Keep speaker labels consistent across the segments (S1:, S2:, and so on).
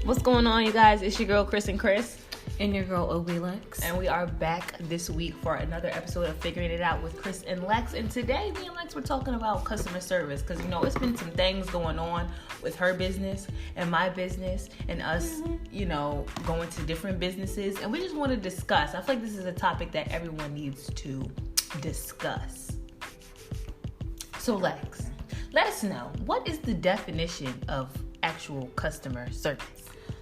S1: What's going on, you guys? It's your girl, Kris and Chris.
S2: And your girl, Lex.
S1: And we are back this week for another episode of Figuring It Out with Kris and Lex. And today, me and Lex, we're talking about customer service. Because, it's been some things going on with her business and my business and us, going to different businesses. And we just want to discuss. I feel like this is a topic that everyone needs to discuss. So, Lex, let us know, what is the definition of actual customer service?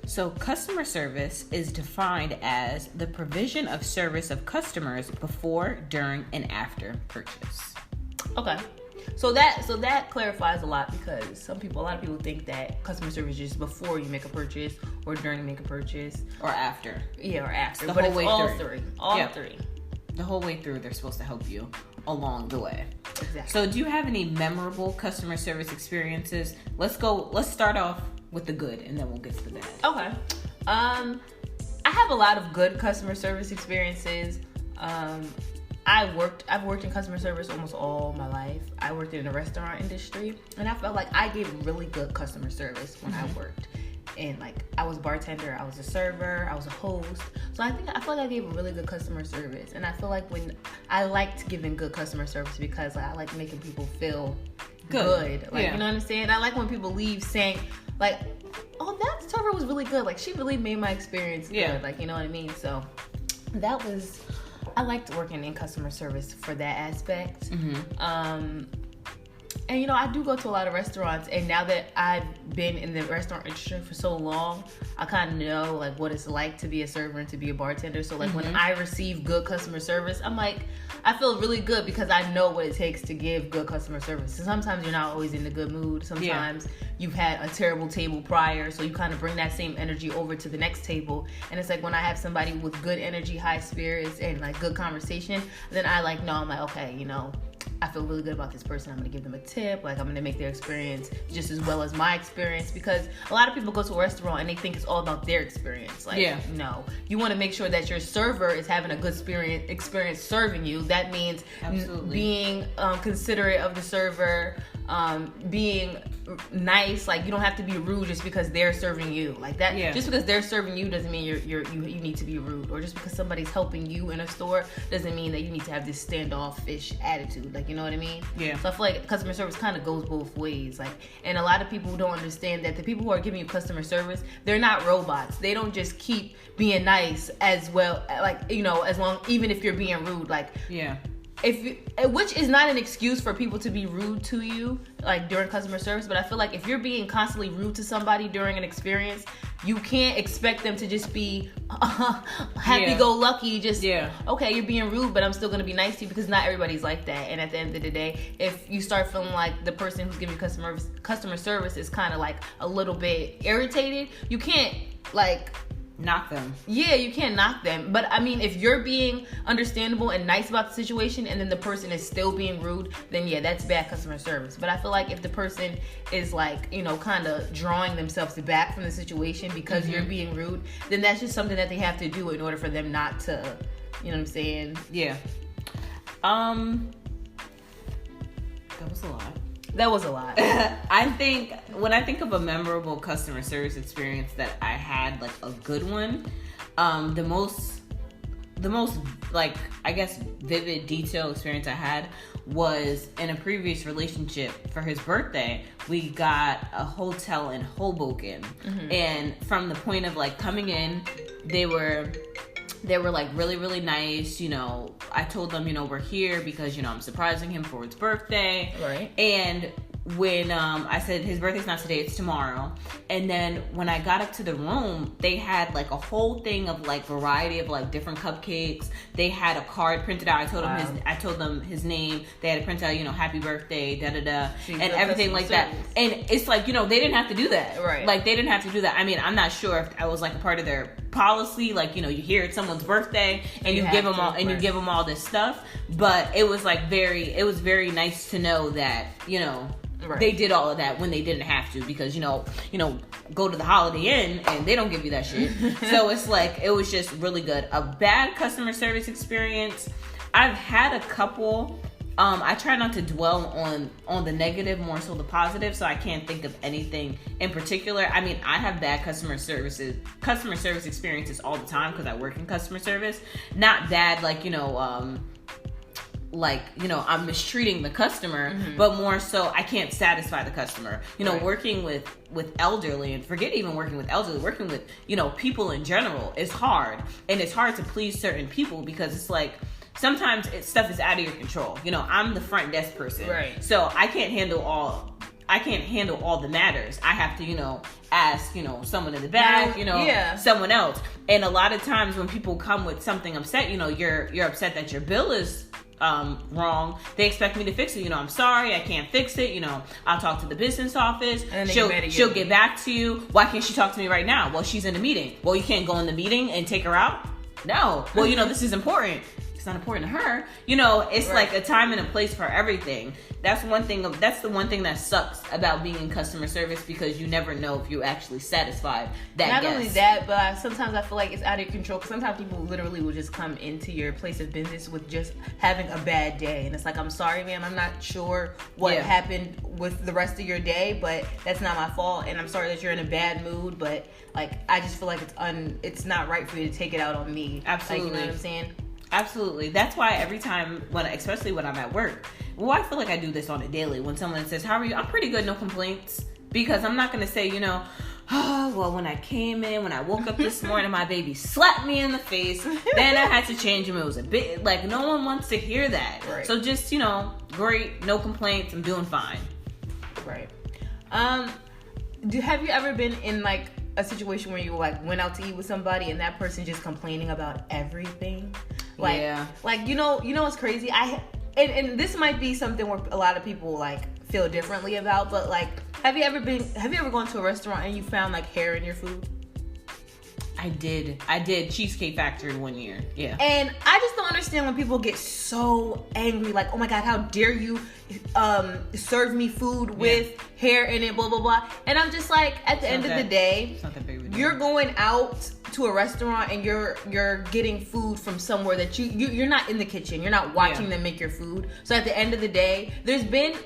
S2: So customer service is defined as the provision of service of customers before, during, and after purchase.
S1: Okay. So that clarifies a lot, because a lot of people think that customer service is just before you make a purchase or during you make a purchase.
S2: Or after.
S1: Yeah, or after.
S2: But it's all
S1: three. Three.
S2: The whole way through, they're supposed to help you along the way.
S1: Exactly.
S2: So do you have any memorable customer service experiences? Let's start off with the good, and then we'll get to the bad.
S1: Okay. I have a lot of good customer service experiences. I've worked in customer service almost all my life. I worked in the restaurant industry, and I felt like I gave really good customer service when I worked. And I was a bartender, I was a server, I was a host. So I feel like I gave really good customer service. And I feel like when I liked giving good customer service, because I like making people feel good. You know what I'm saying? I like when people leave saying, oh, that server was really good. She really made my experience good.
S2: Yeah.
S1: You know what I mean? So I liked working in customer service for that aspect.
S2: Mm-hmm.
S1: And I do go to a lot of restaurants, and now that I've been in the restaurant industry for so long, I kind of know what it's like to be a server and to be a bartender. So when I receive good customer service, I feel really good, because I know what it takes to give good customer service. So sometimes you're not always in a good mood. Sometimes you've had a terrible table prior, so you kind of bring that same energy over to the next table. And it's when I have somebody with good energy, high spirits, and good conversation, then I'm okay, I feel really good about this person. I'm going to give them a tip. I'm going to make their experience just as well as my experience, because a lot of people go to a restaurant and they think it's all about their experience. No, you want to make sure that your server is having a good experience serving you. That means being considerate of the server, being nice. You don't have to be rude just because they're serving you. Just because they're serving you doesn't mean you need to be rude. Or just because somebody's helping you in a store doesn't mean that you need to have this standoffish attitude. You know what I mean?
S2: Yeah.
S1: So I feel like customer service kind of goes both ways. And a lot of people don't understand that the people who are giving you customer service, they're not robots. They don't just keep being nice as well. As long, even if you're being rude. Which is not an excuse for people to be rude to you, during customer service. But I feel like if you're being constantly rude to somebody during an experience, you can't expect them to just be happy-go-lucky. Okay, you're being rude, but I'm still going to be nice to you, because not everybody's like that. And at the end of the day, if you start feeling like the person who's giving you customer service is kind of a little bit irritated, you can't
S2: knock them.
S1: Yeah, you can't knock them. But if you're being understandable and nice about the situation, and then the person is still being rude, then that's bad customer service. But I feel like if the person is kind of drawing themselves back from the situation because you're being rude, then that's just something that they have to do in order for them not to, you know what I'm saying?
S2: Yeah. That was a lot. When I think of a memorable customer service experience that I had, a good one, the most vivid, detailed experience I had was in a previous relationship. For his birthday, we got a hotel in Hoboken. And from the point of coming in, they were really, really nice. I told them, we're here because, I'm surprising him for his birthday.
S1: Right.
S2: And when I said his birthday's not today, it's tomorrow. And then when I got up to the room, they had a whole thing of variety of different cupcakes. They had a card printed out. I told them his name. They had it printed out, happy birthday, da da da, and everything like that. And it's they didn't have to do that.
S1: Right.
S2: They didn't have to do that. I'm not sure if I was a part of their policy. You hear it's someone's birthday and you give them all this stuff. But it was very nice to know that,
S1: Right.
S2: They did all of that when they didn't have to, because go to the Holiday Inn and they don't give you that shit. So it's it was just really good. A bad customer service experience, I've had a couple. I try not to dwell on the negative, more so the positive. So I can't think of anything in particular. I mean, I have bad customer service experiences all the time because I work in customer service. Not bad, like, I'm mistreating the customer, but more so I can't satisfy the customer. Working with elderly, and forget even working with elderly, working with, people in general is hard. And it's hard to please certain people because it's like, sometimes stuff is out of your control. I'm the front desk person.
S1: Right.
S2: So I can't handle all the matters. I have to, ask, someone in the back, someone else. And a lot of times when people come with something upset, you're upset that your bill is wrong. They expect me to fix it. I'm sorry, I can't fix it. I'll talk to the business office. And she'll get back to you. Why can't she talk to me right now? Well, she's in a meeting. Well, you can't go in the meeting and take her out? No. Well, this is important. It's not important to her. It's right. Like a time and a place for everything. That's the one thing that sucks about being in customer service, because you never know if you actually satisfied that
S1: Not
S2: guest.
S1: only that, but sometimes I feel like it's out of your control, because sometimes people literally will just come into your place of business with just having a bad day, and it's like, I'm sorry, ma'am, I'm not sure what happened with the rest of your day, but that's not my fault, and I'm sorry that you're in a bad mood, but like, I just feel like it's not right for you to take it out on me.
S2: Absolutely.
S1: Like, you know what I'm saying?
S2: Absolutely. That's why every time, especially when I'm at work, I feel like I do this on a daily. When someone says, how are you? I'm pretty good, no complaints. Because I'm not going to say, when I woke up this morning, my baby slapped me in the face. Then I had to change him. It was a bit, like, no one wants to hear that.
S1: Right.
S2: So just, great, no complaints. I'm doing fine.
S1: Right. Have you ever been in, like, a situation where you, like, went out to eat with somebody and that person just complaining about everything? Like,
S2: yeah.
S1: Like, what's crazy? And this might be something where a lot of people, like, feel differently about, but, like, have you ever gone to a restaurant and you found, like, hair in your food?
S2: I did Cheesecake Factory one year. Yeah.
S1: And I just don't understand when people get so angry, like, oh my God, how dare you serve me food with hair in it, blah, blah, blah. And I'm just like, at the end of the day, you're going out to a restaurant and you're getting food from somewhere that you're not in the kitchen. You're not watching them make your food. So at the end of the day, there's been,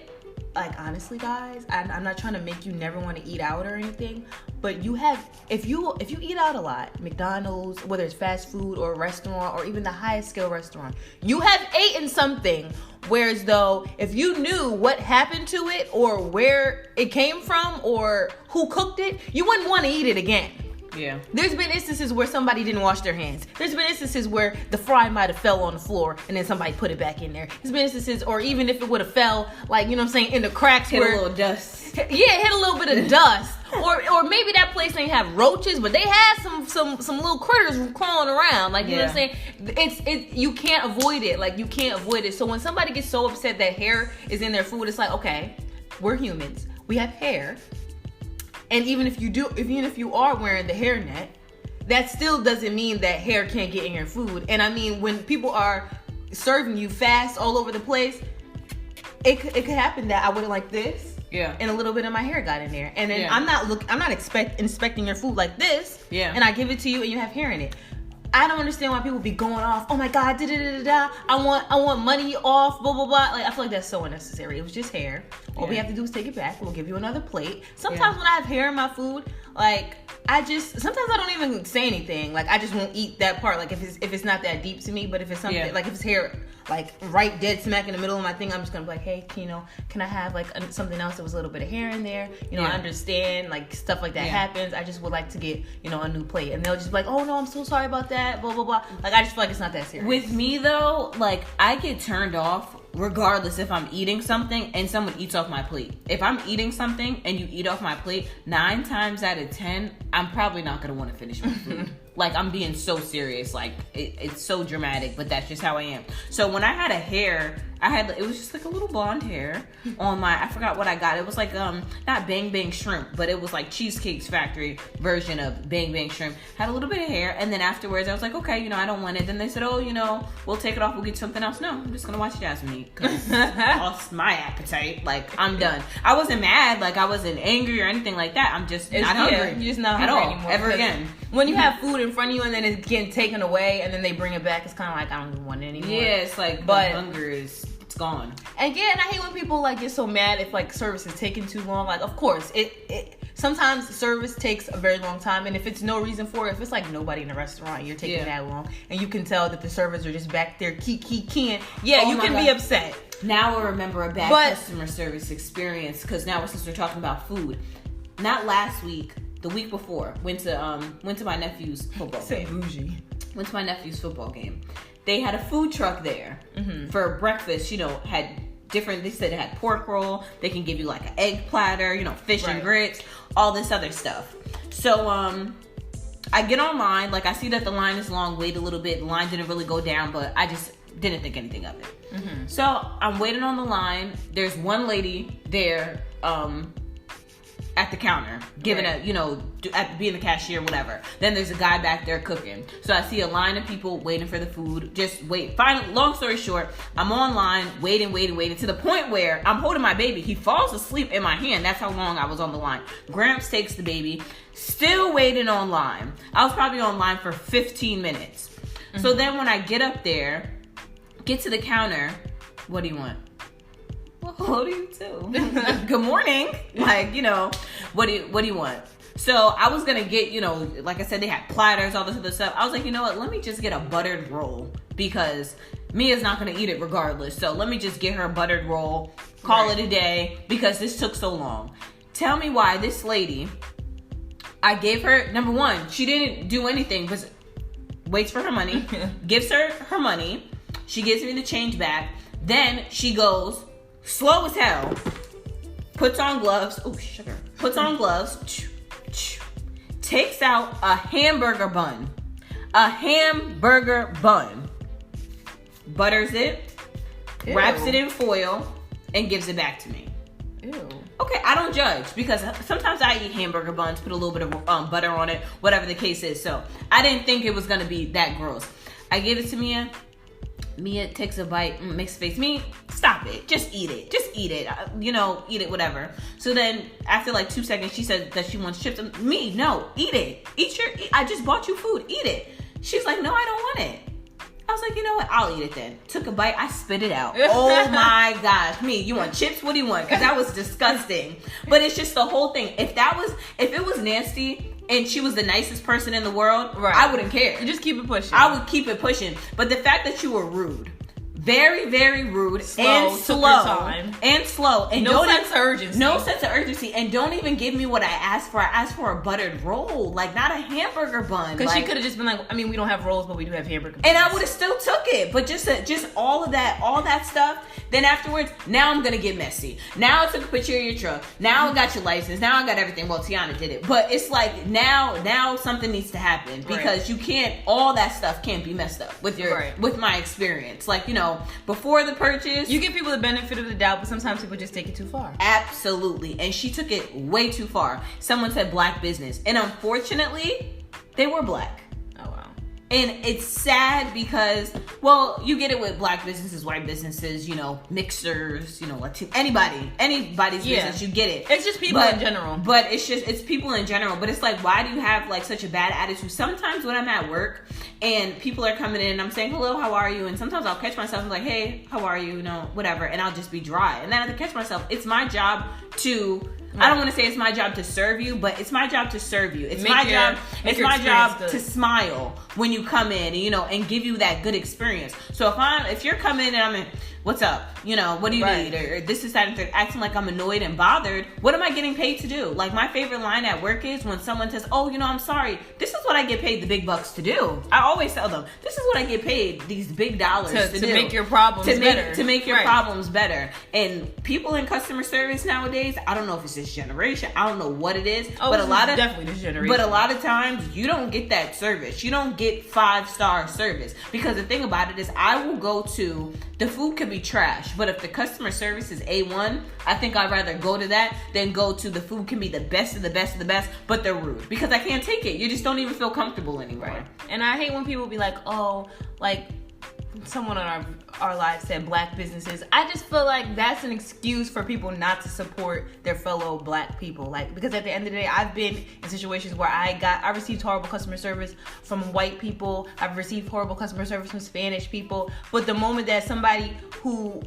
S1: like, honestly, guys, I'm not trying to make you never want to eat out or anything, but if you eat out a lot, McDonald's, whether it's fast food or a restaurant or even the highest scale restaurant, you have eaten something, whereas though if you knew what happened to it or where it came from or who cooked it, you wouldn't want to eat it again.
S2: Yeah.
S1: There's been instances where somebody didn't wash their hands. There's been instances where the fry might have fell on the floor and then somebody put it back in there. There's been instances, or even if it would have fell, like, in the cracks,
S2: hit a little dust.
S1: Yeah, hit a little bit of dust. Or maybe that place ain't have roaches, but they had some little critters crawling around. Like, you know what I'm saying? You can't avoid it. Like, you can't avoid it. So when somebody gets so upset that hair is in their food, it's like, okay, we're humans. We have hair. And even if you are wearing the hairnet, that still doesn't mean that hair can't get in your food. And I mean, when people are serving you fast all over the place, it could happen that I wouldn't like this.
S2: Yeah.
S1: And a little bit of my hair got in there. And then I'm not inspecting your food like this.
S2: Yeah.
S1: And I give it to you and you have hair in it. I don't understand why people be going off. Oh my God, da-da-da-da-da. I want money off, blah, blah, blah. Like, I feel like that's so unnecessary. It was just hair. All we have to do is take it back. We'll give you another plate. Sometimes when I have hair in my food, like, sometimes I don't even say anything. Like, I just won't eat that part. Like, if it's not that deep to me, but if it's something, like, if it's hair, like, right dead smack in the middle of my thing, I'm just gonna be like, hey, can I have, like, something else that was a little bit of hair in there? I understand, like, stuff like that happens. I just would like to get, a new plate. And they'll just be like, oh, no, I'm so sorry about that, blah, blah, blah. Like, I just feel like it's not that serious.
S2: With me, though, like, I get turned off regardless if I'm eating something and someone eats off my plate. If I'm eating something and you eat off my plate, 9 times out of 10, I'm probably not going to want to finish my food. Like, I'm being so serious. Like, it's so dramatic, but that's just how I am. So when I had a hair, it was just like a little blonde hair on I forgot what I got. It was like, not Bang Bang Shrimp, but it was like Cheesecake Factory version of Bang Bang Shrimp. Had a little bit of hair, and then afterwards I was like, okay, I don't want it. Then they said, oh, we'll take it off, we'll get something else. No, I'm just gonna watch Jasmine eat, because I lost my appetite. Like, I'm done. I wasn't mad, like, I wasn't angry or anything like that. I'm just not hungry.
S1: You're just not hungry anymore.
S2: Ever again.
S1: When you have food in front of you and then it's getting taken away and then they bring it back, it's kind of like, I don't even want it anymore.
S2: Yeah, it's like, the hunger is gone.
S1: And yeah, and I hate when people like get so mad if like service is taking too long. Like, of course, it sometimes service takes a very long time, and if it's no reason for it, if it's like nobody in the restaurant, you're taking that long, and you can tell that the servers are just back there keying. Yeah, you can be upset.
S2: Now I remember a bad customer service experience, because now since we're talking about food, not last week, the week before, went to my nephew's football game.
S1: Bougie.
S2: Went to my nephew's football game. They had a food truck there for breakfast. You know, had different. They said it had pork roll. They can give you like an egg platter. You know, fish and grits, all this other stuff. So I get online. Like, I see that the line is long. Wait a little bit. The line didn't really go down, but I just didn't think anything of it. So I'm waiting on the line. There's one lady there at the counter giving being the cashier, whatever. Then there's a guy back there cooking. So I see a line of people waiting for the food. Just wait. Finally, long story short, I'm online waiting to the point where I'm holding my baby. He falls asleep in my hand. That's how long I was on the line. Gramps takes the baby. Still waiting online. I was probably online for 15 minutes. So then when I get up there, get to the counter, what do you want? What do you do? Good morning. Like, what do you want? So I was going to get, like I said, they had platters, all this other stuff. I was like, you know what? Let me just get a buttered roll, because Mia's not going to eat it regardless. So let me just get her a buttered roll, call it a day, because this took so long. Tell me why this lady, I gave her, number one, she didn't do anything, but waits for her money, gives her her money. She gives me the change back. Then she goes, slow as hell, puts on gloves. Oh, sugar. Puts on gloves. Takes out a hamburger bun. Butters it. Ew. Wraps it in foil. And gives it back to me.
S1: Ew.
S2: Okay, I don't judge, because sometimes I eat hamburger buns, put a little bit of butter on it, whatever the case is. So I didn't think it was going to be that gross. I gave it to Mia. Mia takes a bite, makes a face. Me, stop it. Just eat it. Eat it, whatever. So then, after like 2 seconds, she said that she wants chips. Me, no, eat it. I just bought you food. Eat it. She's like, no, I don't want it. I was like, you know what? I'll eat it then. Took a bite. I spit it out. Oh my gosh. Me, you want chips? What do you want? Because that was disgusting. But it's just the whole thing. If it was nasty and she was the nicest person in the world, I wouldn't care.
S1: You just keep it pushing.
S2: I would keep it pushing. But the fact that you were rude, very, very rude, and slow, and
S1: no sense of urgency,
S2: and don't even give me what I asked for. I asked for a buttered roll, like not a hamburger bun.
S1: Because she could have just been like, I mean, we don't have rolls, but we do have hamburger buns.
S2: And I would have still took it, but just all that stuff. Then afterwards, now I'm gonna get messy. Now I took a picture of your truck. Now I got your license. Now I got everything. Well, Tiana did it, but it's like now something needs to happen, because you can't. All that stuff can't be messed up with with my experience. Like, before the purchase,
S1: you give people the benefit of the doubt, but sometimes people just take it too far.
S2: Absolutely, and she took it way too far. Someone said black business, and unfortunately, they were black.
S1: Oh wow.
S2: And it's sad because, well, you get it with black businesses, white businesses, mixers, anybody's business, you get it.
S1: It's just people in general.
S2: But it's people in general. But it's like, why do you have like such a bad attitude? Sometimes when I'm at work and people are coming in and I'm saying, hello, how are you? And sometimes I'll catch myself and like, hey, how are you? Whatever. And I'll just be dry. And then I have to catch myself. It's my job to... I don't want to say it's my job to serve you, but it's my job to serve you. It's my job to smile when you come in, and give you that good experience. So if you're coming and I'm in, what's up? What do you need? Or this is that and third, acting like I'm annoyed and bothered. What am I getting paid to do? Like, my favorite line at work is when someone says, oh, I'm sorry. This is what I get paid the big bucks to do. I always tell them, this is what I get paid these big dollars to do.
S1: Make your problems better.
S2: To make your problems better. And people in customer service nowadays, I don't know if it's this generation. I don't know what it is.
S1: Definitely this generation.
S2: But a lot of times, you don't get that service. You don't get 5-star service. Because the thing about it is, I will go to, the food could be trash, but if the customer service is A1, I think I'd rather go to that than go to the food can be the best of the best of the best, but they're rude. Because I can't take it. You just don't even feel comfortable anymore.
S1: Right. And I hate when people be like, oh, like, someone on our live said black businesses. I just feel like that's an excuse for people not to support their fellow black people. Like, because at the end of the day, I've been in situations where I received horrible customer service from white people. I've received horrible customer service from Spanish people. But the moment that somebody who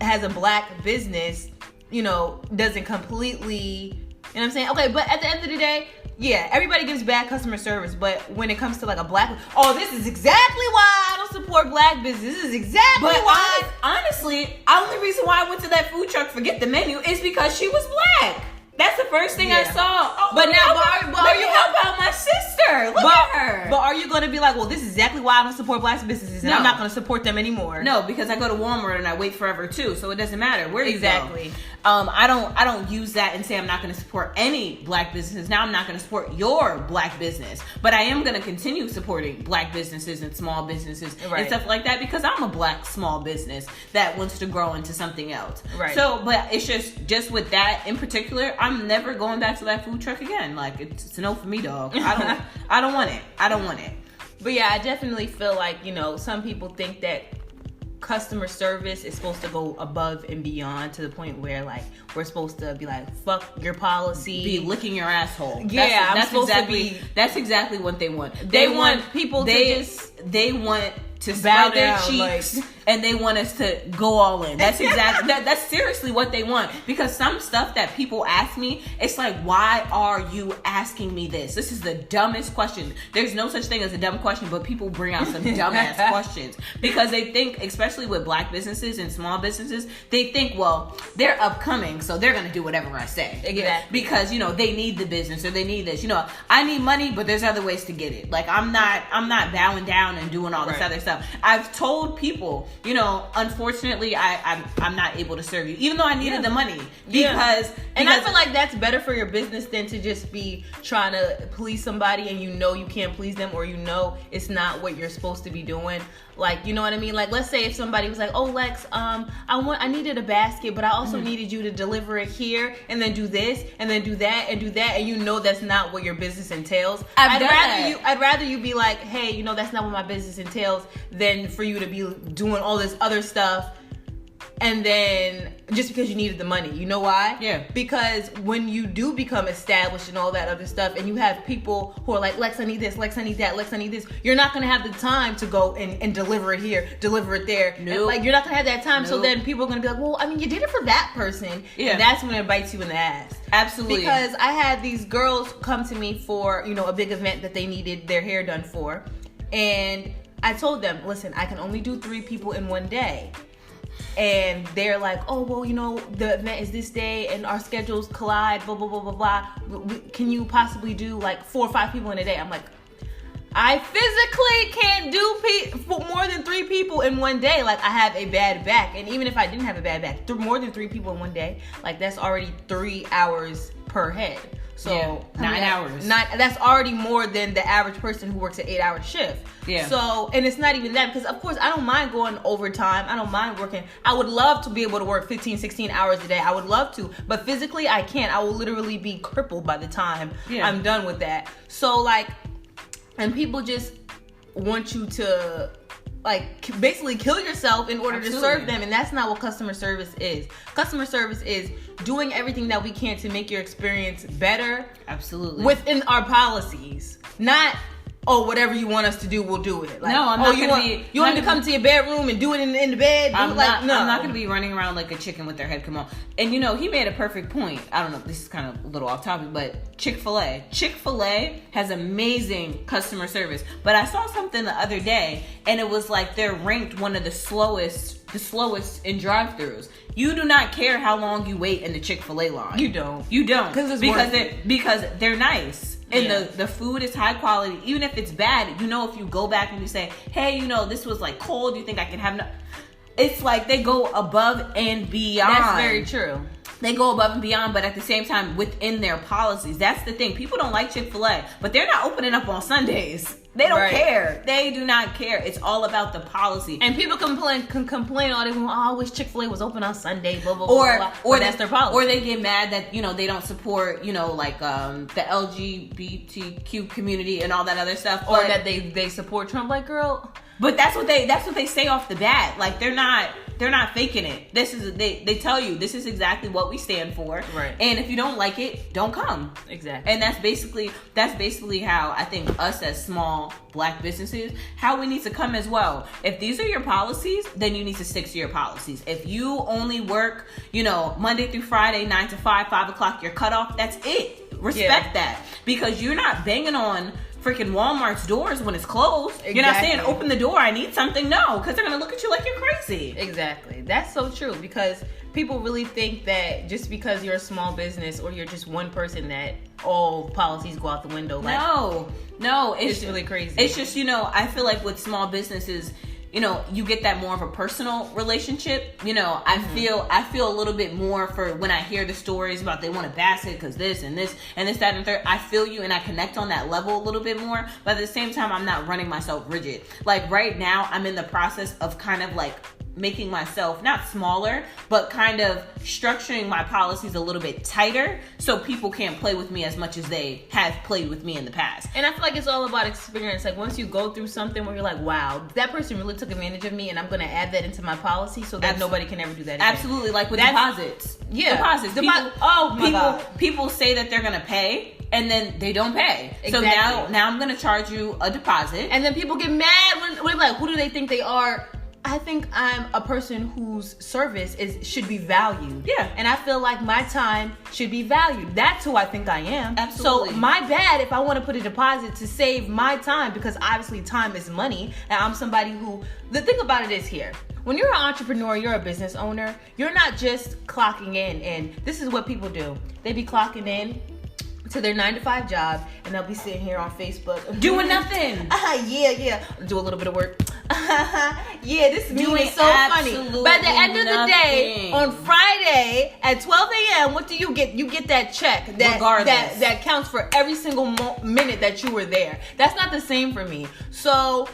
S1: has a black business, doesn't completely, you know what I'm saying? Okay, but at the end of the day, yeah, everybody gives bad customer service, but when it comes to like a black, this is exactly why I don't support black business. This is exactly why.
S2: Honestly, the only reason why I went to that food truck, forget the menu, is because she was black. That's the first thing I saw.
S1: But are you
S2: help out my sister? Look at her.
S1: But are you going to be like, well, this is exactly why I don't support black businesses, and I'm not going to support them anymore?
S2: No, because I go to Walmart and I wait forever too, so it doesn't matter where you
S1: exactly.
S2: go. I don't use that and say I'm not going to support any black businesses. Now I'm not going to support your black business, but I am going to continue supporting black businesses and small businesses and stuff like that because I'm a black small business that wants to grow into something else.
S1: Right.
S2: So, but it's just with that in particular, I'm never going back to that food truck again. Like it's a no for me, dog. I don't want it. I don't want it.
S1: But yeah, I definitely feel like, some people think that customer service is supposed to go above and beyond to the point where like we're supposed to be like, fuck your policy,
S2: be licking your asshole.
S1: Yeah,
S2: that's exactly what they want.
S1: They want people
S2: they want to spread their cheeks, and they want us to go all in. That's exactly that's seriously what they want. Because some stuff that people ask me, it's like, why are you asking me this? This is the dumbest question. There's no such thing as a dumb question, but people bring out some dumbass questions because they think, especially with black businesses and small businesses, they think, well, they're upcoming, so they're gonna do whatever I say.
S1: Exactly.
S2: Because they need the business or they need this. I need money, but there's other ways to get it. Like I'm not bowing down and doing all this other stuff. I've told people, unfortunately, I'm not able to serve you, even though I needed the money because
S1: I feel like that's better for your business than to just be trying to please somebody and you can't please them or it's not what you're supposed to be doing. Like, you know what I mean? Like, let's say if somebody was like, oh, Lex, I needed a basket, but I also needed you to deliver it here and then do this and then do that and do that. And that's not what your business entails. I'd rather you be like, hey, that's not what my business entails than for you to be doing all this other stuff. And then just because you needed the money, you know why?
S2: Yeah.
S1: Because when you do become established and all that other stuff, and you have people who are like, Lex, I need this, Lex, I need that, Lex, I need this, you're not going to have the time to go and deliver it here, deliver it there.
S2: Nope.
S1: Like, you're not going to have that time. Nope. So then people are going to be like, well, I mean, you did it for that person.
S2: Yeah.
S1: And that's when it bites you in the ass.
S2: Absolutely.
S1: Because I had these girls come to me for, a big event that they needed their hair done for. And I told them, listen, I can only do 3 people in one day. And they're like, oh, well, the event is this day and our schedules collide, blah, blah, blah, blah, blah. Can you possibly do like 4 or 5 people in a day? I'm like, I physically can't do more than 3 people in one day. Like, I have a bad back. And even if I didn't have a bad back, more than 3 people in one day, like that's already 3 hours per head. So
S2: 9 hours.
S1: That's already more than the average person who works an 8-hour shift.
S2: Yeah.
S1: So, and it's not even that because, of course, I don't mind going overtime. I don't mind working. I would love to be able to work 15, 16 hours a day. I would love to. But physically, I can't. I will literally be crippled by the time I'm done with that. So, like, and people just want you to, like, basically kill yourself in order to serve them. And that's not what customer service is. Customer service is doing everything that we can to make your experience better.
S2: Absolutely.
S1: Within our policies. Not, whatever you want us to do, we'll do it. Like,
S2: no, I'm not going to be...
S1: You want me to come to your bedroom and do it in the bed?
S2: I'm not going to be running around like a chicken with their head come on. And, he made a perfect point. I don't know, this is kind of a little off topic, but Chick-fil-A. Chick-fil-A has amazing customer service. But I saw something the other day, and it was like they're ranked one of the slowest in drive-thrus. You do not care how long you wait in the Chick-fil-A line. You don't. Because they're nice. And the food is high quality. Even if it's bad, if you go back and you say, hey, this was like cold, you think I can have no... It's like they go above and beyond.
S1: That's very true.
S2: They go above and beyond, but at the same time, within their policies. That's the thing. People don't like Chick-fil-A, but they're not opening up on Sundays. They don't care. They do not care. It's all about the policy.
S1: And people complain all day long, I wish Chick-fil-A was open on Sunday, blah, blah, blah, blah. Or that's their policy.
S2: Or they get mad that, they don't support, like the LGBTQ community and all that other stuff.
S1: Or that they support Trump. Like, girl,
S2: But that's what they say off the bat. Like they're not faking it. This is they tell you this is exactly what we stand for.
S1: Right.
S2: And if you don't like it, don't come.
S1: Exactly.
S2: And that's basically how I think us as small Black businesses, how we need to come as well. If these are your policies, then you need to stick to your policies. If you only work, Monday through Friday, 9 to 5, 5 o'clock, your cutoff, that's it. Respect that. Because you're not banging on freaking Walmart's doors when it's closed. Exactly. You're not saying, open the door, I need something. No, because they're going to look at you like you're crazy.
S1: Exactly. That's so true, because people really think that just because you're a small business or you're just one person that all policies go out the window. Like,
S2: no.
S1: It's really crazy.
S2: It's just, I feel like with small businesses, you get that more of a personal relationship. I feel a little bit more for when I hear the stories about they want a basket because this and this and this, that, and third. I feel you and I connect on that level a little bit more. But at the same time, I'm not running myself rigid. Like right now, I'm in the process of kind of like making myself not smaller, but kind of structuring my policies a little bit tighter so people can't play with me as much as they have played with me in the past.
S1: And I feel like it's all about experience. Like once you go through something where you're like, wow, that person really took advantage of me, and I'm going to add that into my policy so that nobody can ever do that again.
S2: Absolutely. Like with deposits.
S1: Yeah.
S2: Deposits. People say that they're going to pay, and then they don't pay. Exactly. So now I'm going to charge you a deposit.
S1: And then people get mad when like, who do they think they are? I think I'm a person whose service should be valued.
S2: Yeah.
S1: And I feel like my time should be valued. That's who I think I am.
S2: Absolutely.
S1: So my bad if I want to put a deposit to save my time, because obviously time is money. And I'm somebody who, the thing about it is here, when you're an entrepreneur, you're a business owner, you're not just clocking in. And this is what people do. They be clocking in to their 9-to-5 job, and they'll be sitting here on Facebook
S2: doing nothing.
S1: Yeah. Do a little bit of work. Yeah, this meme is so funny. But at the end of the day, on Friday at 12 a.m., what do you get? You get that check that counts for every single minute that you were there. That's not the same for me. So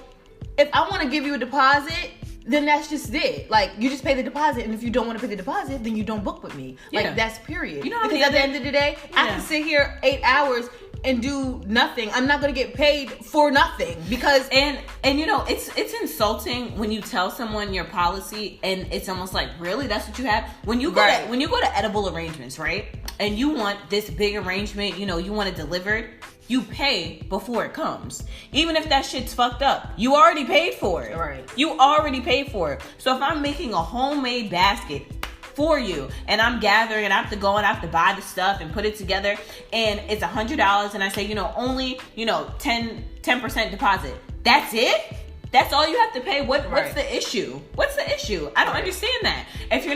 S1: if I want to give you a deposit, then that's just it. Like, you just pay the deposit, and if you don't want to pay the deposit, then you don't book with me. Yeah. Like, that's period. Because at the end of the day, I can sit here 8 hours and do nothing. I'm not going to get paid for nothing because...
S2: And it's insulting when you tell someone your policy and it's almost like, really? That's what you have? When you go to edible arrangements, right? And you want this big arrangement, you want it delivered, you pay before it comes. Even if that shit's fucked up, you already paid for it.
S1: Right.
S2: You already paid for it. So if I'm making a homemade basket for you and I'm gathering and I have to go and I have to buy the stuff and put it together and it's $100 and I say, only, 10% deposit. That's it? That's all you have to pay. What's the issue? What's the issue? I don't understand that. If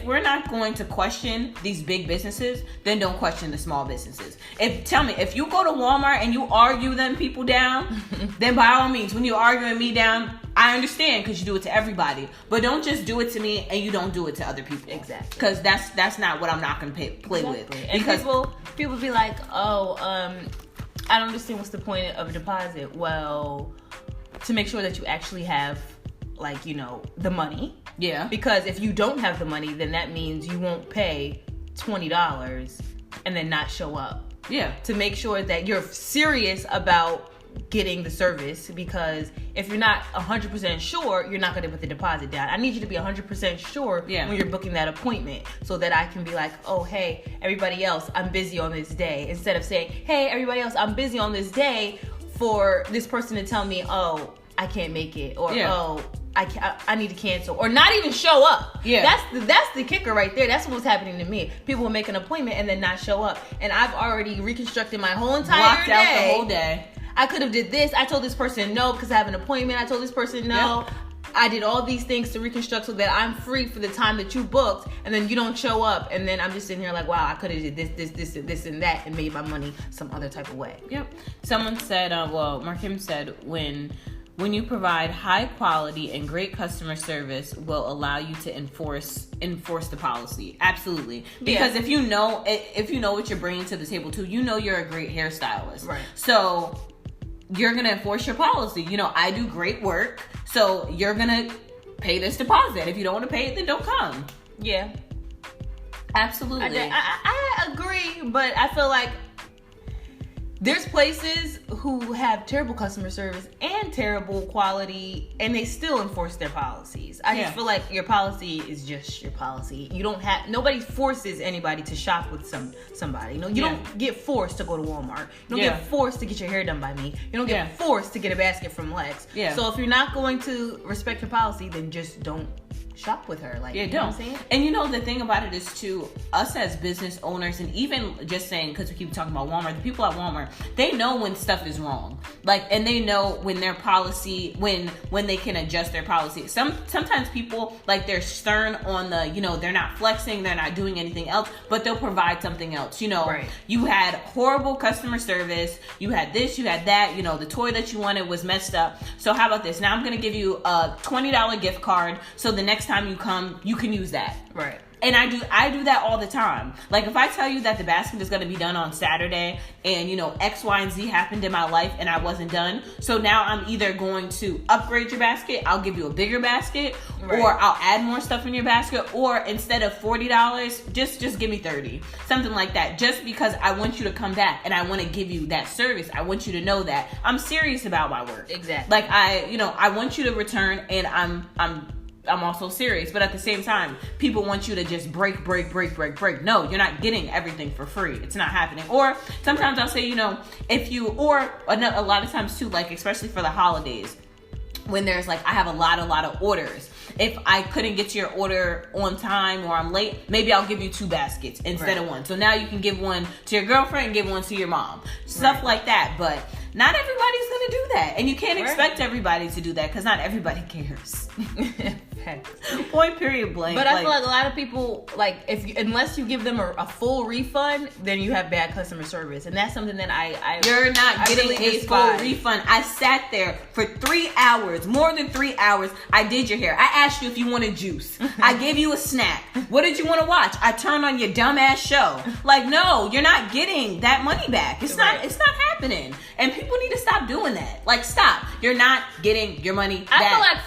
S2: we're not going to question these big businesses, then don't question the small businesses. Tell me, if you go to Walmart and you argue them people down, then by all means, when you're arguing me down, I understand because you do it to everybody. But don't just do it to me and you don't do it to other people.
S1: Exactly.
S2: Because that's not what I'm not going to play with.
S1: And because people be like, I don't understand what's the point of a deposit. Well, to make sure that you actually have, the money.
S2: Yeah.
S1: Because if you don't have the money, then that means you won't pay $20 and then not show up.
S2: Yeah.
S1: To make sure that you're serious about getting the service, because if you're not 100% sure, you're not going to put the deposit down. I need you to be 100% sure when you're booking that appointment so that I can be like, oh, hey, everybody else, I'm busy on this day. Instead of saying, hey, everybody else, I'm busy on this day, for this person to tell me, oh, I can't make it, or oh, I need to cancel, or not even show up.
S2: Yeah,
S1: that's the kicker right there. That's what's happening to me. People will make an appointment and then not show up, and I've already reconstructed my whole entire
S2: blocked
S1: day.
S2: Out the whole day.
S1: I could have did this. I told this person no because I have an appointment. I told this person no. Yep. I did all these things to reconstruct so that I'm free for the time that you booked, and then you don't show up, and then I'm just sitting here like, wow, I could have did this, and that, and made my money some other type of way.
S2: Yep. Someone said, Markim said, when you provide high quality and great customer service will allow you to enforce the policy. Absolutely. Because if you know what you're bringing to the table too, you're a great hairstylist.
S1: Right.
S2: So you're going to enforce your policy. I do great work. So you're going to pay this deposit. If you don't want to pay it, then don't come.
S1: Yeah.
S2: Absolutely.
S1: I agree, but I feel like there's places who have terrible customer service and terrible quality, and they still enforce their policies. I just feel like your policy is just your policy. You don't have, nobody forces anybody to shop with somebody. You know, you don't get forced to go to Walmart. You don't get forced to get your hair done by me. You don't get forced to get a basket from Lex. Yeah. So if you're not going to respect your policy, then just don't shop with her. Like, you know what I'm saying?
S2: And you know, the thing about it is too, us as business owners, and even just saying, because we keep talking about Walmart, the people at Walmart, they know when stuff is wrong. Like, and they know when their policy, when they can adjust their policy. Sometimes people, like, they're stern on the, you know, they're not flexing, they're not doing anything else, but they'll provide something else. You know, you had horrible customer service, you had this, you had that, you know, the toy that you wanted was messed up. So how about this? Now I'm going to give you a $20 gift card, so the next time you come, you can use that.
S1: Right.
S2: And I do that all the time. Like, if I tell you that the basket is going to be done on Saturday, and you know X, Y, and Z happened in my life and I wasn't done, so now I'm either going to upgrade your basket, I'll give you a bigger basket, or I'll add more stuff in your basket, or instead of $40, just give me $30, something like that. Just because I want you to come back and I want to give you that service. I want you to know that I'm serious about my work.
S1: Exactly.
S2: Like, I want you to return, and I'm also serious, but at the same time, people want you to just break. No, you're not getting everything for free. It's not happening. Or sometimes I'll say, you know, or a lot of times too, like, especially for the holidays, when there's like, I have a lot of orders. If I couldn't get to your order on time, or I'm late, maybe I'll give you 2 baskets instead of 1. So now you can give one to your girlfriend and give one to your mom. Stuff like that. But not everybody's going to do that. And you can't expect everybody to do that, because not everybody cares. Point, period, blank.
S1: But I feel like a lot of people, like, unless you give them a full refund, then you have bad customer service. And that's something that
S2: you're not getting really a full refund. I sat there for 3 hours, more than 3 hours. I did your hair. I asked you if you wanted juice. I gave you a snack. What did you want to watch? I turned on your dumbass show. Like, no, you're not getting that money back. It's not happening. And people need to stop doing that. Like, stop. You're not getting your money back.
S1: I feel like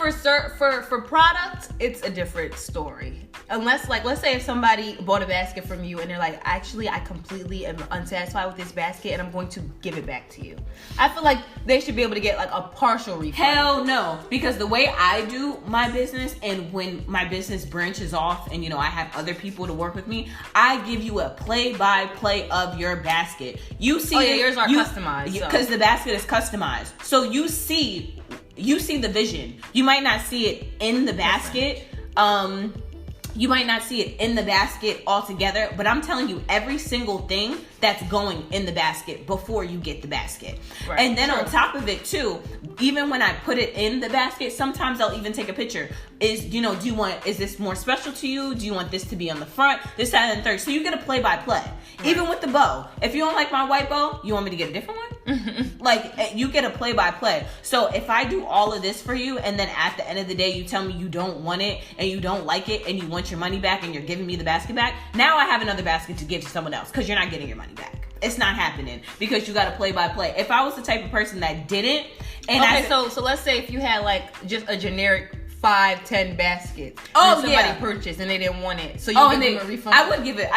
S1: for products, it's a different story. Unless, like, let's say if somebody bought a basket from you and they're like, actually, I completely am unsatisfied with this basket and I'm going to give it back to you. I feel like they should be able to get like a partial refund.
S2: Hell no. Because the way I do my business, and when my business branches off and, you know, I have other people to work with me, I give you a play-by-play of your basket. You see
S1: yours are customized.
S2: Because the basket is customized. So you see the vision. You might not see it in the basket. You might not see it in the basket altogether, but I'm telling you every single thing that's going in the basket before you get the basket. Right. And then on top of it too, even when I put it in the basket, sometimes I'll even take a picture. Is this more special to you? Do you want this to be on the front, this, that, and the third? So you get a play-by-play. Right. Even with the bow. If you don't like my white bow, you want me to get a different one? Like, you get a play-by-play. So if I do all of this for you, and then at the end of the day you tell me you don't want it and you don't like it and you want your money back and you're giving me the basket back, now I have another basket to give to someone else, because you're not getting your money back. It's not happening, because you got to play-by-play. If I was the type of person that didn't, and
S1: so let's say if you had like just a generic 5-10 baskets. Somebody purchased and they didn't want it, so you give them a refund.
S2: I would give it.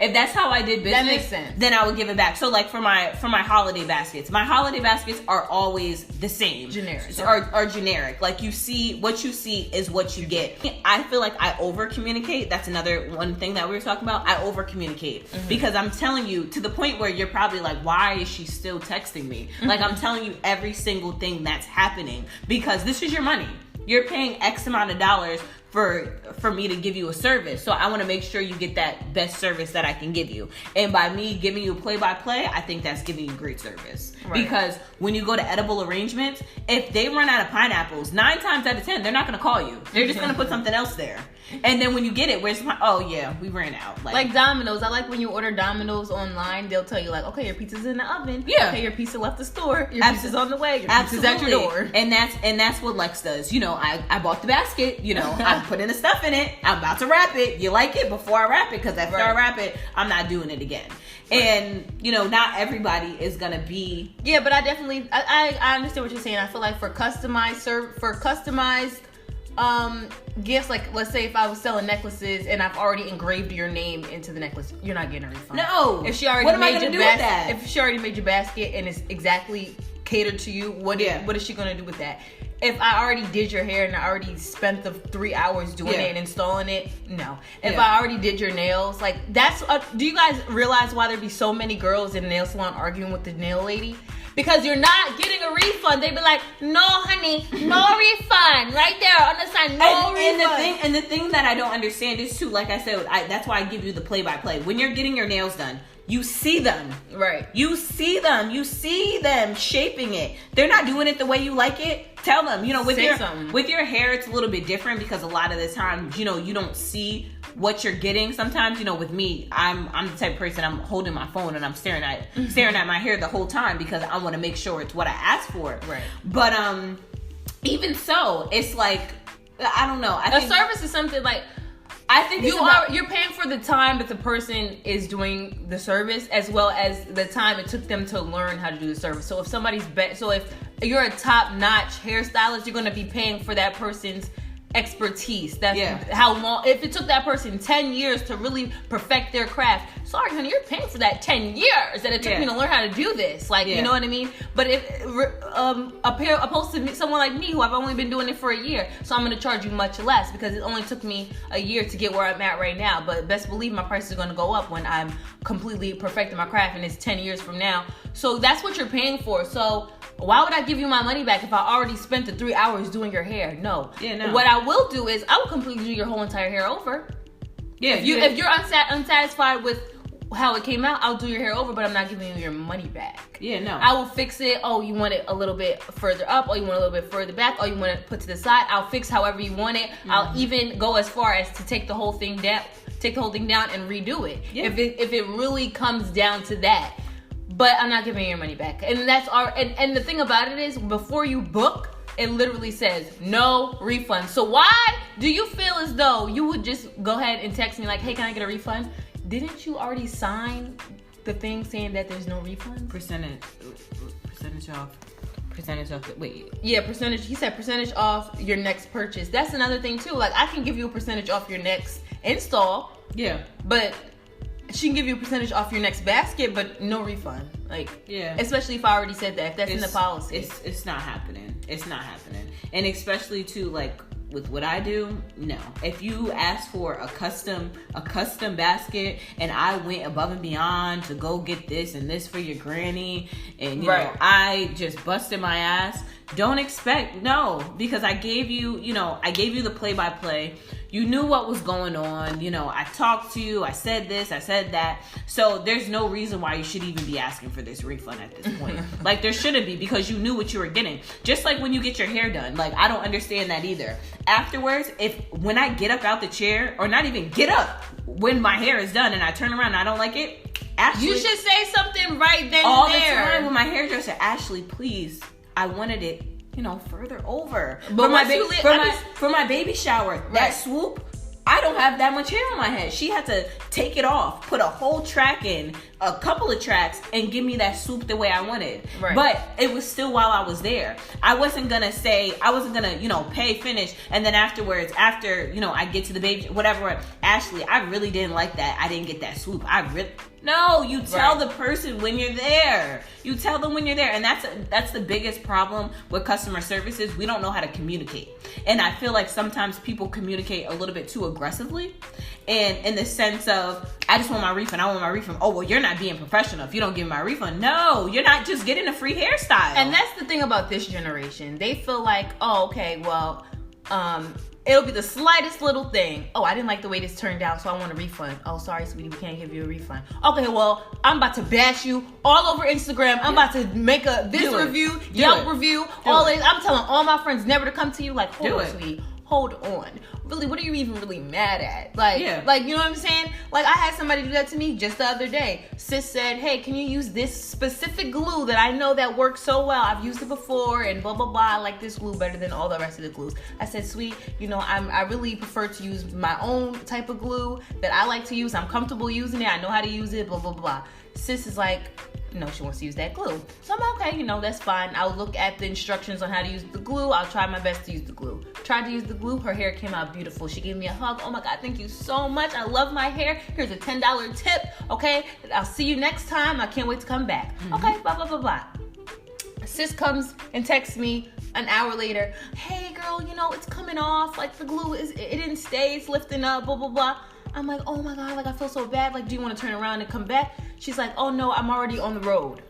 S2: If that's how I did business,
S1: that makes sense.
S2: Then I would give it back. So like for my holiday baskets, my holiday baskets are always the same,
S1: generic,
S2: are generic. Like, you see what you see is what you get. I feel like I over communicate. That's another one thing that we were talking about. I over communicate because I'm telling you to the point where you're probably like, why is she still texting me? Like, I'm telling you every single thing that's happening, because this is your money. You're paying X amount of dollars for me to give you a service. So I want to make sure you get that best service that I can give you. And by me giving you a play-by-play, I think that's giving you great service. Right. Because when you go to edible arrangements, if they run out of pineapples, 9 times out of 10, they're not going to call you. They're just going to put something else there. And then when you get it, where's my, oh yeah, we ran out.
S1: Like Domino's. I like when you order Domino's online, they'll tell you like, okay, your pizza's in the oven.
S2: Yeah.
S1: Okay, your pizza left the store. Your pizza's on the way. Your pizza's at your door.
S2: And that's what Lex does. You know, I bought the basket, you know, I put in the stuff in it. I'm about to wrap it. You like it before I wrap it, because after I wrap it, I'm not doing it again. Right. And, you know, not everybody is going to be.
S1: Yeah, but I definitely, I understand what you're saying. I feel like for customized gifts, like let's say if I was selling necklaces and I've already engraved your name into the necklace, you're not getting a refund.
S2: No.
S1: If she already
S2: what am I
S1: made
S2: gonna
S1: your
S2: do with that?
S1: if she already made your basket and it's exactly catered to you, what is she gonna do with that? If I already did your hair and I already spent the 3 hours doing it and installing it, no. If I already did your nails, like that's. Do you guys realize why there be so many girls in the nail salon arguing with the nail lady? Because you're not getting a refund. They be like, no, honey, no refund. Right there on the sign, no refund.
S2: And the thing that I don't understand is too, like I said, that's why I give you the play-by-play. When you're getting your nails done, you see them.
S1: Right.
S2: You see them. You see them shaping it. They're not doing it the way you like it. Tell them. With your hair, it's a little bit different because a lot of the time, you don't see what you're getting. Sometimes, with me, I'm the type of person, I'm holding my phone and I'm staring at my hair the whole time because I want to make sure it's what I asked for.
S1: Right.
S2: But even so, it's like, I don't know.
S1: A service is something like, I think you're paying for the time that the person is doing the service as well as the time it took them to learn how to do the service. So if somebody's if you're a top-notch hairstylist, you're going to be paying for that person's expertise. That's how long. If it took that person 10 years to really perfect their craft, sorry honey, you're paying for that 10 years that it took me to learn how to do this. Like, you know what I mean? But if opposed to someone like me who I've only been doing it for a year, so I'm going to charge you much less because it only took me a year to get where I'm at right now. But best believe my price is going to go up when I'm completely perfecting my craft and it's 10 years from now. So that's what you're paying for. So why would I give you my money back if I already spent the 3 hours doing your hair? No.
S2: Yeah, no.
S1: What I will do is I will completely do your whole entire hair over.
S2: Yeah.
S1: If you're unsatisfied with how it came out, I'll do your hair over, but I'm not giving you your money back.
S2: Yeah, no.
S1: I will fix it. Oh, you want it a little bit further up, or you want it a little bit further back, or you want it put to the side. I'll fix however you want it. Mm-hmm. I'll even go as far as to take the whole thing down and redo it. Yeah. If it really comes down to that. But I'm not giving you your money back. And that's and the thing about it is, before you book, it literally says no refund. So why do you feel as though you would just go ahead and text me like, hey, can I get a refund? Didn't you already sign the thing saying that there's no refund?
S2: Percentage off. Wait.
S1: Yeah, percentage. He said percentage off your next purchase. That's another thing too. Like, I can give you a percentage off your next install.
S2: Yeah.
S1: But she can give you a percentage off your next basket, but no refund. Like,
S2: yeah.
S1: Especially if I already said that. If that's in the policy.
S2: It's not happening. It's not happening. And especially too, like, with what I do, no. If you ask for a custom basket and I went above and beyond to go get this and this for your granny and you know, I just busted my ass, don't expect, no, because I gave you the play-by-play. You knew what was going on. I talked to you. I said this. I said that. So there's no reason why you should even be asking for this refund at this point. Like, there shouldn't be, because you knew what you were getting. Just like when you get your hair done. Like, I don't understand that either. Afterwards, when I get up out the chair, or not even get up, when my hair is done and I turn around and I don't like it, Ashley,
S1: you should say something right then
S2: all
S1: and there.
S2: All the time when my hairdresser, Ashley, please, I wanted it further over.
S1: But
S2: for my baby shower, that swoop, I don't have that much hair on my head. She had to take it off, put a whole track in, a couple of tracks, and give me that swoop the way I wanted. Right. But it was still while I was there. I wasn't gonna pay, finish, and then afterwards, after, I get to the baby, whatever, Ashley, I really didn't like that. I didn't get that swoop. No, you tell the person when you're there. You tell them when you're there. And that's the biggest problem with customer services. We don't know how to communicate. And I feel like sometimes people communicate a little bit too aggressively. And in the sense of, I just want my refund. I want my refund. Oh, well, you're not being professional if you don't give me my refund. No, you're not just getting a free hairstyle.
S1: And that's the thing about this generation. They feel like, oh, okay, well, it'll be the slightest little thing. Oh, I didn't like the way this turned out, so I want a refund. Oh, sorry, sweetie, we can't give you a refund. Okay, well, I'm about to bash you all over Instagram. I'm about to make a review, Yelp review, all this. I'm telling all my friends never to come to you. Like, hold on, sweetie. Hold on. Really, what are you even really mad at? Like, you know what I'm saying? Like, I had somebody do that to me just the other day. Sis said, hey, can you use this specific glue that I know that works so well? I've used it before and blah, blah, blah. I like this glue better than all the rest of the glues. I said, sweet, I really prefer to use my own type of glue that I like to use. I'm comfortable using it. I know how to use it, blah, blah, blah. Sis is like, she wants to use that glue. So I'm okay, that's fine. I'll look at the instructions on how to use the glue. I'll try my best to use the glue. Tried to use the glue. Her hair came out beautiful. She gave me a hug. Oh my God, thank you so much. I love my hair. Here's a $10 tip, okay? I'll see you next time. I can't wait to come back. Okay, blah, blah, blah, blah. Sis comes and texts me an hour later. Hey girl, it's coming off. Like the glue it didn't stay. It's lifting up, blah, blah, blah. I'm like, oh my God, like I feel so bad. Like, do you want to turn around and come back? She's like, oh no, I'm already on the road.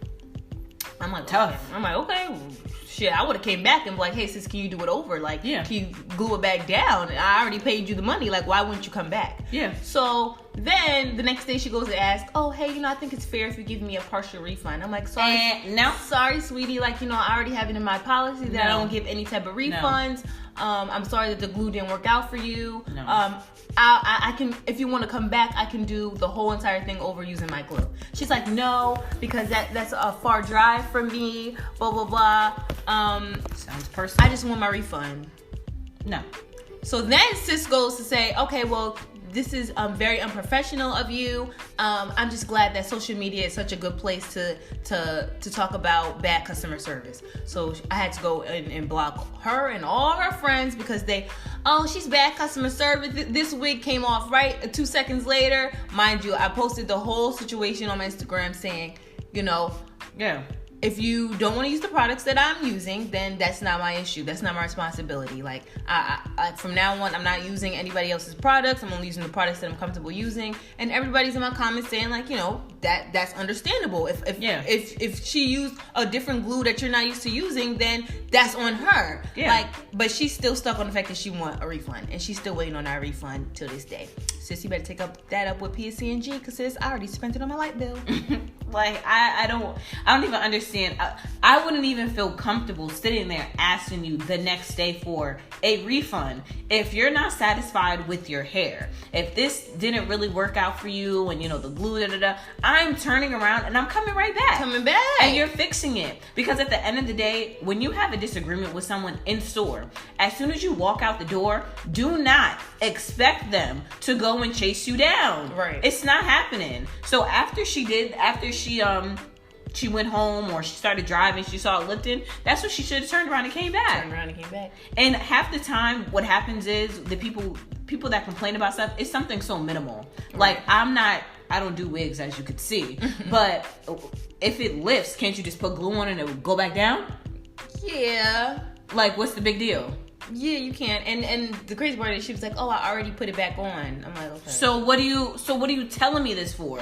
S1: I'm like, tough. Okay. I'm like, okay, well, shit, I would have came back and be like, hey sis, can you do it over? Like, can you glue it back down? I already paid you the money. Like, why wouldn't you come back? Yeah. So then the next day she goes and asks, oh, hey, I think it's fair if you give me a partial refund. I'm like, sorry. No. Sorry, sweetie. Like, I already have it in my policy that I don't give any type of refunds. No. I'm sorry that the glue didn't work out for you. No. I can, if you want to come back, I can do the whole entire thing over using my glue. She's like, no, because that's a far drive for me, blah, blah, blah.
S2: Sounds personal.
S1: I just want my refund. No. So then sis goes to say, okay, well, this is very unprofessional of you. I'm just glad that social media is such a good place to talk about bad customer service. So I had to go and block her and all her friends because she's bad customer service. This wig came off right 2 seconds later. Mind you, I posted the whole situation on my Instagram saying, if you don't want to use the products that I'm using, then that's not my issue. That's not my responsibility. Like, I from now on, I'm not using anybody else's products. I'm only using the products that I'm comfortable using. And everybody's in my comments saying, like, that's understandable. If she used a different glue that you're not used to using, then that's on her. Yeah. Like, but she's still stuck on the fact that she want a refund, and she's still waiting on that refund till this day. Sis, you better take that up with PSC&G, because sis, I already spent it on my light bill.
S2: Like, I don't even understand. I wouldn't even feel comfortable sitting there asking you the next day for a refund if you're not satisfied with your hair. If this didn't really work out for you and the glue, I'm turning around and I'm coming right back. And you're fixing it. Because at the end of the day, when you have a disagreement with someone in store, as soon as you walk out the door, do not expect them to go and chase you down. Right. It's not happening. So after she went home or she started driving, she saw it lifting, that's what she should have turned around and came back. And half the time what happens is the people that complain about stuff, it's something so minimal. Like, I don't do wigs, as you could see, but if it lifts, can't you just put glue on it and it will go back down? Yeah. Like, what's the big deal?
S1: Yeah, you can. And the crazy part is she was like, oh, I already put it back on. I'm like, okay.
S2: So what are you telling me this for?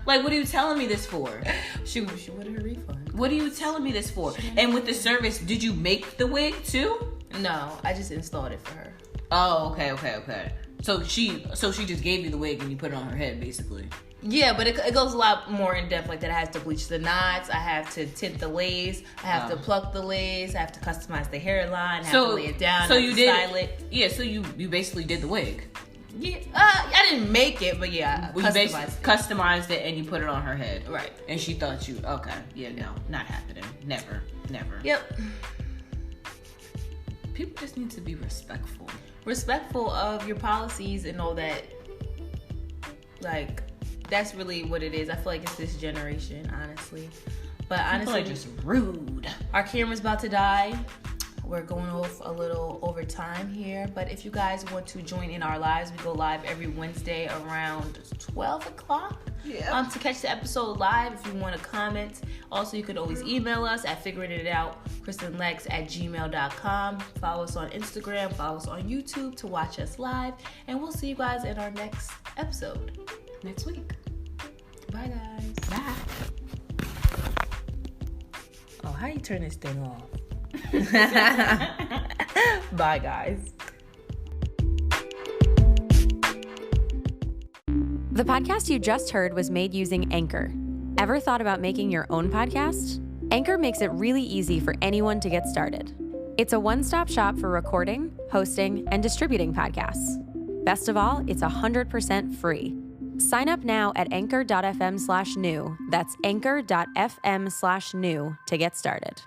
S2: Like, what are you telling me this for?
S1: She wanted her refund.
S2: What are you telling me this for? And with the service, did you make the wig too?
S1: No, I just installed it for her.
S2: Oh, okay. So she just gave you the wig and you put it on her head, basically.
S1: Yeah, but it goes a lot more in depth like that. I have to bleach the knots. I have to tint the lace. I have to pluck the lace. I have to customize the hairline. I have to lay it down.
S2: So you style it. Yeah, so you basically did the wig.
S1: Yeah, I didn't make it, but yeah,
S2: you customized it and you put it on her head. Right. And she thought no, not happening. Never.
S1: Yep.
S2: People just need to be respectful.
S1: Respectful of your policies and all that. Like, that's really what it is. I feel like it's this generation, honestly. But honestly,
S2: people are just rude.
S1: Our camera's about to die. We're going off a little over time here. But if you guys want to join in our lives, we go live every Wednesday around 12 o'clock. Yeah. To catch the episode live, if you want to comment. Also, you could always email us at figuringitout@KrisandLexx@gmail.com. Follow us on Instagram. Follow us on YouTube to watch us live. And we'll see you guys in our next episode next week. Bye, guys.
S2: Bye.
S1: Oh, how you turn this thing off? Bye, guys.
S3: The podcast you just heard was made using Anchor. Ever thought about making your own podcast? Anchor makes it really easy for anyone to get started. It's a one-stop shop for recording, hosting, and distributing podcasts. Best of all, it's 100% free. Sign up now at anchor.fm/new. That's anchor.fm/new to get started.